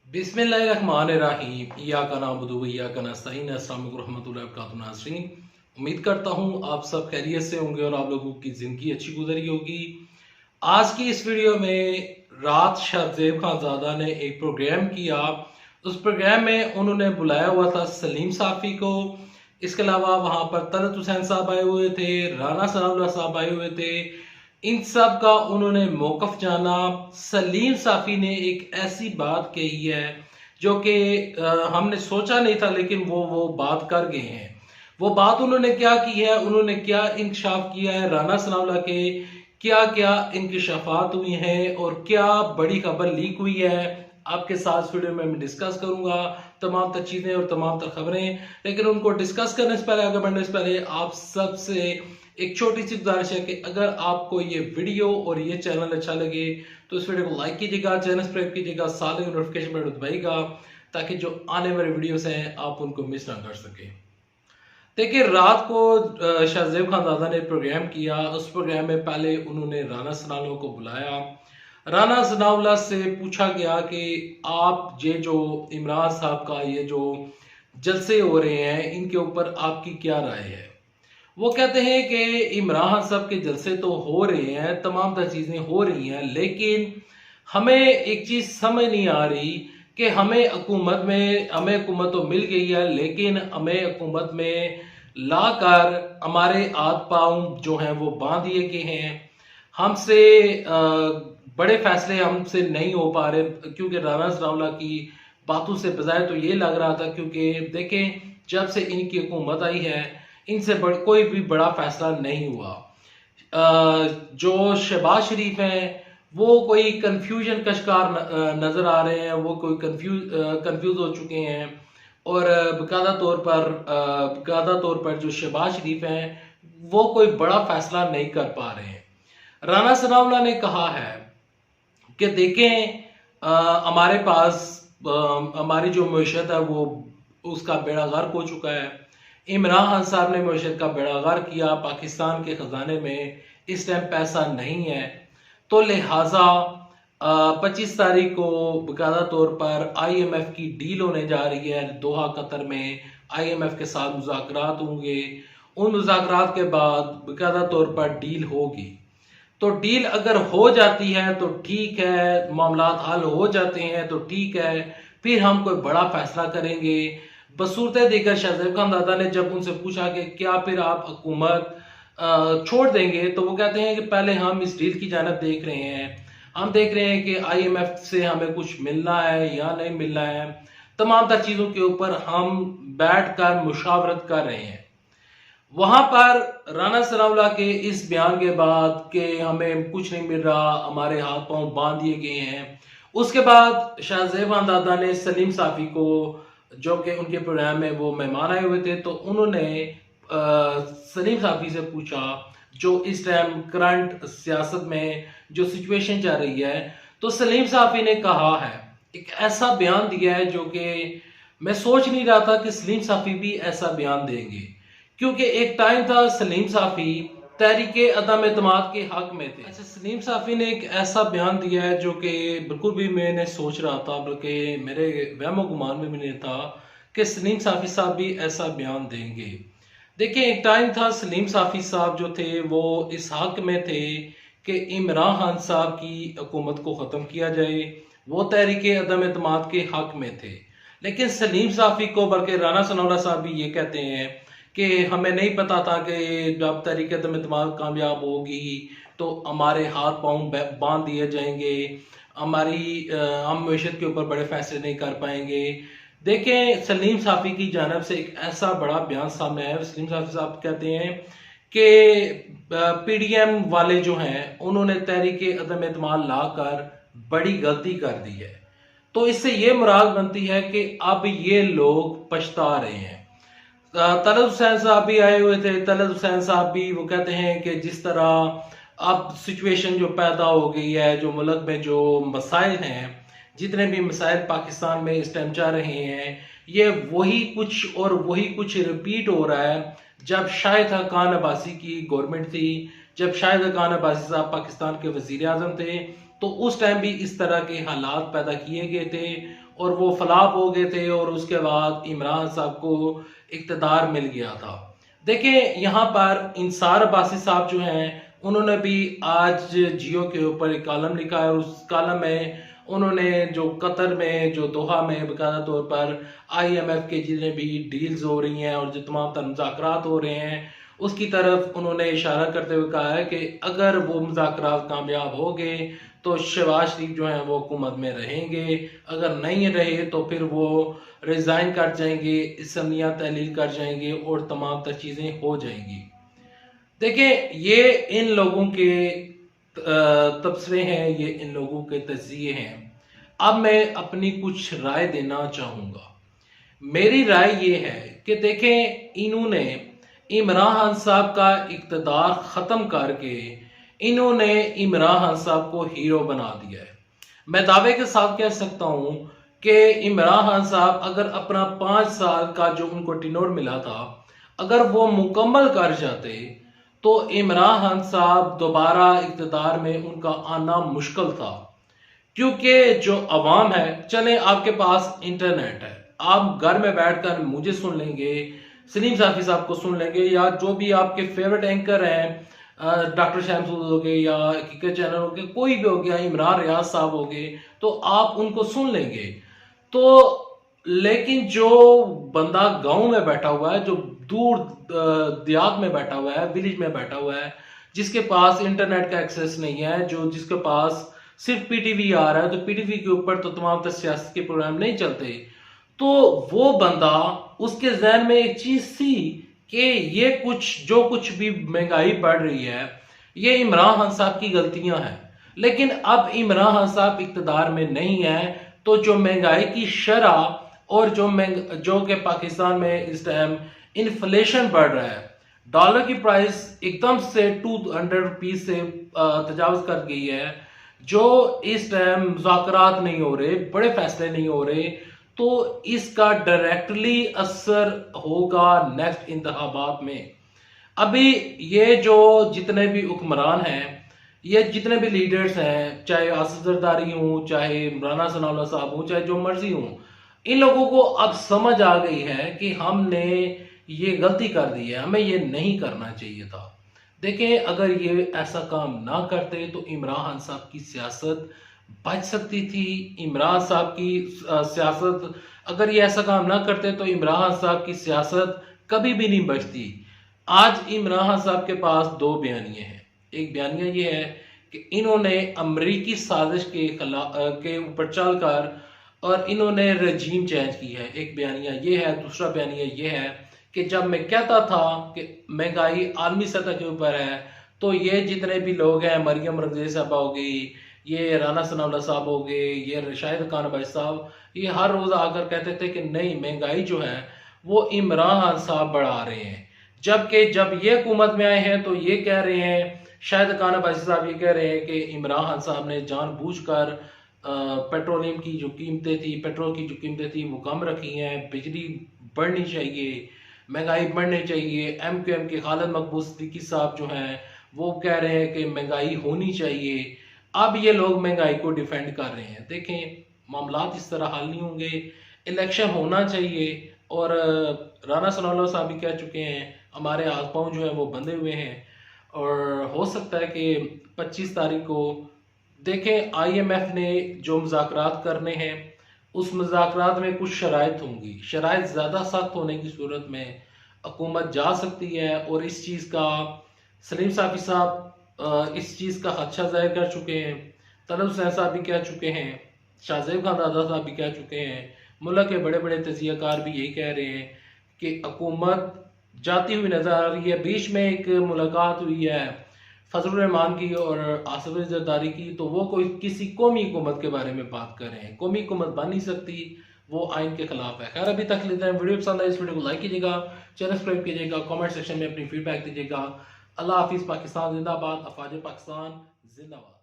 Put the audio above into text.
बिस्मिल्लाहिर्रहमानिर्रहीम इय्याका नअबुदु व इय्याका नस्तईन। अस्सलाम वालेकुम रहमतुल्लाहि व बरकातुहू। नाज़रीन, उम्मीद करता हूँ आप सब खैरियत से होंगे और आप लोगों की ज़िंदगी अच्छी गुजरी होगी। आज की इस वीडियो में रात शाहज़ेब खानज़ादा ने एक प्रोग्राम किया। उस प्रोग्राम में उन्होंने बुलाया हुआ था सलीम साफ़ी को। इसके अलावा वहाँ पर तलत हुसैन साहब आए हुए थे, राना सनाउल्लाह साहब आए हुए थे। इन सब का उन्होंने मौक़िफ़ जाना। सलीम साफ़ी ने एक ऐसी बात कही है जो कि हमने सोचा नहीं था, लेकिन वो बात कर गए हैं। वो बात उन्होंने क्या की है, उन्होंने क्या इंकशाफ किया है, राना सनाउल्लाह के क्या क्या इंकशाफात हुई हैं और क्या बड़ी खबर लीक हुई है, आपके साथ वीडियो में मैं डिस्कस करूंगा तमाम तर चीजें और तमाम तर खबरें। लेकिन उनको डिस्कस करने से पहले, आगे बढ़ने से पहले आप सबसे एक छोटी सी गुजारिश है कि अगर आपको ये वीडियो और ये चैनल अच्छा लगे तो इस वीडियो को लाइक कीजिएगा, चैनल सब्सक्राइब कीजिएगा, साथ ही नोटिफिकेशन बेल दबाइएगा ताकि जो आने वाले वीडियोस हैं आप उनको मिस ना कर सके। देखिए, रात को शाहज़ेब खानज़ादा ने प्रोग्राम किया। उस प्रोग्राम में पहले उन्होंने राना सनाउल्लाह को बुलाया। राना सनाउल्लाह से पूछा गया कि आप ये जो इमरान साहब का ये जो जलसे हो रहे हैं इनके ऊपर आपकी क्या राय है। वो कहते हैं कि इमरान साहब के जलसे तो हो रहे हैं, तमाम तर चीजें हो रही हैं, लेकिन हमें एक चीज समझ नहीं आ रही कि हमें हुकूमत तो मिल गई है, लेकिन हमें हुकूमत में लाकर हमारे हाथ पांव जो हैं वो बांध दिए गए हैं। हमसे बड़े फैसले हमसे नहीं हो पा रहे, क्योंकि राना सनाउल्लाह की बातों से बजाय तो ये लग रहा था, क्योंकि देखें जब से इनकी हुकूमत आई है इनसे कोई भी बड़ा फैसला नहीं हुआ। जो शहबाज शरीफ हैं वो कोई कंफ्यूजन का शिकार नजर आ रहे हैं, वो कोई कंफ्यूज हो चुके हैं। और बकायदा तौर पर जो शहबाज शरीफ हैं वो कोई बड़ा फैसला नहीं कर पा रहे हैं। राना सनाउल्लाह ने कहा है कि देखें, हमारे पास हमारी जो मईशत है वो उसका बेड़ा गर्क हो चुका है। इमरान खान साहब ने मईशत का बेड़ा गर्क किया। पाकिस्तान के खजाने में इस टाइम पैसा नहीं है, तो लिहाजा 25 तारीख को बकायदा तौर पर IMF की डील होने जा रही है। दोहा कतर में IMF के साथ मुज़ाकरात होंगे। उन मुज़ाकरात के बाद बकायदा तौर पर डील होगी। तो डील अगर हो जाती है तो ठीक है, मामलात हल हो जाते हैं तो ठीक है, फिर हम कोई बड़ा फैसला करेंगे। बसूरत देकर शाहज़ेब खानज़ादा ने जब उनसे पूछा कि क्या फिर आप हुकूमत छोड़ देंगे, तो वो कहते हैं कि पहले हम इस डील की जानिब देख रहे हैं। हम देख रहे हैं कि IMF से हमें कुछ मिलना है या नहीं मिलना है। तमाम तर चीज़ों के ऊपर हम बैठकर मुशावरत कर रहे हैं। वहां पर राना सनाउल्लाह के इस बयान के बाद कि हमें कुछ नहीं मिल रहा, हमारे हाथ पांव बांध दिए गए हैं, उसके बाद शाहज़ेब खानज़ादा ने सलीम साफ़ी को, जो कि उनके प्रोग्राम में वो मेहमान आए हुए थे, तो उन्होंने सलीम साफ़ी से पूछा जो इस टाइम करंट सियासत में जो सिचुएशन चल रही है। तो सलीम साफ़ी ने कहा है, एक ऐसा बयान दिया है जो कि मैं सोच नहीं रहा था कि सलीम साफ़ी भी ऐसा बयान देंगे, क्योंकि एक टाइम था सलीम साफ़ी तहरीके अदम एतमाद के हक में थे। अच्छा, सलीम साफ़ी ने एक ऐसा बयान दिया है जो कि बिल्कुल भी मैंने सोच रहा था, बल्कि मेरे वहमो गुमान में भी नहीं था कि सलीम साफ़ी साहब भी ऐसा बयान देंगे। देखिए, एक टाइम था सलीम साफ़ी साहब जो थे वो इस हक में थे कि इमरान खान साहब की हुकूमत को ख़त्म किया जाए, वो तहरीके अदम एतमाद के हक में थे। लेकिन सलीम साफ़ी को, बल्कि राना सनाउल्लाह साहब भी ये कहते हैं कि हमें नहीं पता था कि जब तहरीक अदम एतमाद कामयाब होगी तो हमारे हाथ पांव बांध दिए जाएंगे, हम मईशत के ऊपर बड़े फैसले नहीं कर पाएंगे। देखें, सलीम साफ़ी की जानिब से एक ऐसा बड़ा बयान सामने आया। सलीम साफ़ी साहब कहते हैं कि PDM वाले जो हैं उन्होंने तहरीक अदम एतमाद लाकर बड़ी गलती कर दी है। तो इससे ये मुराद बनती है कि अब ये लोग पछता रहे हैं। तलत हुसैन साहब भी आए हुए थे। तलत हुसैन साहब भी वो कहते हैं कि जिस तरह अब सिचुएशन जो पैदा हो गई है, जो मुल्क में जो मसाइल हैं, जितने भी मसाइल पाकिस्तान में इस टाइम चल रहे हैं, ये वही कुछ रिपीट हो रहा है जब शाहिद खान अब्बासी की गवर्नमेंट थी, जब शाहिद खान अब्बासी साहब पाकिस्तान के वजीर आजम थे। तो उस टाइम भी इस तरह के हालात पैदा किए गए थे और वो फ्लॉप हो गए थे और उसके बाद इमरान साहब को इक़्तिदार मिल गया था। देखिए यहाँ पर इंसार अब्बासी साहब जो हैं उन्होंने भी आज जियो के ऊपर एक कॉलम लिखा है और उस कॉलम में उन्होंने जो कतर में जो दोहा में बाकायदा तौर पर IMF के जितने भी डील्स हो रही हैं और जो तमाम तर मुज़ाकरात हो रहे हैं उसकी तरफ उन्होंने इशारा करते हुए कहा है कि अगर वो मुज़ाकरात कामयाब हो गए तो शहबाज शरीफ जो है वो हुकूमत में रहेंगे, अगर नहीं रहे तो फिर वो रिज़ाइन कर जाएंगे, इसम्बियाँ तहलील कर जाएंगे और तमाम तर चीज़ें हो जाएंगी। देखिए ये इन लोगों के तबसरे हैं, ये इन लोगों के तज़किये हैं। अब मैं अपनी कुछ राय देना चाहूँगा। मेरी राय ये है कि देखें इन्होंने इमरान खान साहब का इक़्तिदार ख़त्म करके इन्होंने इमरान खान साहब को हीरो बना दिया है। मैं दावे के साथ कह सकता हूँ कि इमरान खान साहब अगर अपना 5 साल का जो उनको टिनोर मिला था अगर वो मुकम्मल कर जाते तो इमरान खान साहब दोबारा इक़्तिदार में उनका आना मुश्किल था, क्योंकि जो अवाम है, चले आपके पास इंटरनेट है, आप घर में बैठकर मुझे सुन लेंगे, सलीम साफ़ी साहब को सुन लेंगे या जो भी आपके फेवरेट एंकर हैं डॉक्टर शमसूद हो गए या हकीकत चैनल हो गए, कोई भी हो गया, इमरान रियाज साहब हो गए, तो आप उनको सुन लेंगे। तो लेकिन जो बंदा गांव में बैठा हुआ है, जो दूर देहात में बैठा हुआ है, विलेज में बैठा हुआ है, जिसके पास इंटरनेट का एक्सेस नहीं है, जो जिसके पास सिर्फ PTV आ रहा है, तो PTV के ऊपर तो तमाम तर सियासत के प्रोग्राम नहीं चलते, तो वो बंदा उसके जहन में एक चीज थी कि ये जो कुछ भी महंगाई बढ़ रही है ये इमरान खान साहब की गलतियां हैं। लेकिन अब इमरान खान साहब इक़्तिदार में नहीं है तो जो महंगाई की शरह और जो कि पाकिस्तान में इस टाइम इन्फ्लेशन बढ़ रहा है, डॉलर की प्राइस एकदम से 200 रुपीज से तजावज कर गई है, जो इस टाइम मुज़ाकरात नहीं हो रहे, बड़े फैसले नहीं हो रहे, तो इसका डायरेक्टली असर होगा नेक्स्ट इंतखाबात में। अभी ये जो जितने भी हुक्मरान हैं, ये जितने भी लीडर्स हैं, चाहे आसिफ जरदारी हूँ, चाहे राना सनाउल्लाह साहब हूँ, चाहे जो मर्जी हूँ, इन लोगों को अब समझ आ गई है कि हमने ये गलती कर दी है, हमें ये नहीं करना चाहिए था। देखें अगर ये ऐसा काम ना करते तो इमरान खान साहब की सियासत बच सकती थी। इमरान साहब की सियासत अगर ये ऐसा काम ना करते तो इमरान साहब की सियासत कभी भी नहीं बचती। आज इमरान खान साहब के पास 2 बयानियां हैं। एक बयानिया ये है कि इन्होंने अमरीकी साजिश के ऊपर चलकर और इन्होंने रजीम चेंज की है, एक बयानिया ये है। दूसरा बयानिया ये है कि जब मैं कहता था कि महंगाई आलमी सतह के ऊपर है, तो ये जितने भी लोग हैं, मरियम रज़ी साहबा हो गई, ये राना सनाउल्लाह साहब हो गए, ये शाहिद खान अब्बासी साहब, ये हर रोज आकर कहते थे कि नहीं महंगाई जो है वो इमरान खान साहब बढ़ा रहे हैं। जबकि जब ये हुकूमत में आए हैं तो ये कह रहे हैं, शाहिद खान अब्बासी साहब ये कह रहे हैं कि इमरान खान साहब ने जानबूझकर पेट्रोलियम की जो कीमतें थी, पेट्रोल की जो कीमतें थी वो कम रखी हैं, बिजली बढ़नी चाहिए, महंगाई बढ़नी चाहिए। MQM के खालिद मकबूल सिद्दीकी साहब जो हैं वो कह रहे हैं कि महंगाई होनी चाहिए। अब ये लोग महंगाई को डिफेंड कर रहे हैं। देखें मामलात इस तरह हल नहीं होंगे, इलेक्शन होना चाहिए। और राना सनाउल्लाह साहब भी कह चुके हैं हमारे हाथ पांव जो है वो बंधे हुए हैं और हो सकता है कि 25 तारीख को देखें IMF ने जो मुज़ाकरात करने हैं उस मुज़ाकरात में कुछ शराइत होंगी। शराइत ज़्यादा सख्त होने की सूरत में हुकूमत जा सकती है और इस चीज़ का सलीम साफ़ी साहब इस चीज़ का खदशा ज़ाहिर कर चुके हैं, तलब हुसैन साहब भी कह चुके हैं, शाहज़ेब खान दादा साहब भी कह चुके हैं, मुल्क के बड़े बड़े तजियाकार भी यही कह रहे हैं कि हुकूमत जाती हुई नज़र आ रही है। बीच में एक मुलाकात हुई है फजलुर रहमान की और आसिफ जरदारी की, तो वो कोई किसी कौमी हुकूमत के बारे में बात कर रहे हैं। कौमी हुकूमत बन नहीं सकती, वो आइन के खिलाफ है। खैर अभी तक लेते हैं, वीडियो पसंद आए इस वीडियो को लाइक कीजिएगा, चैनल सब्सक्राइब कीजिएगा, कमेंट सेक्शन में अपनी फीडबैक दीजिएगा। अल्लाह हाफिज़। पाकिस्तान जिंदाबाद, अफवाज पाकिस्तान जिंदाबाद।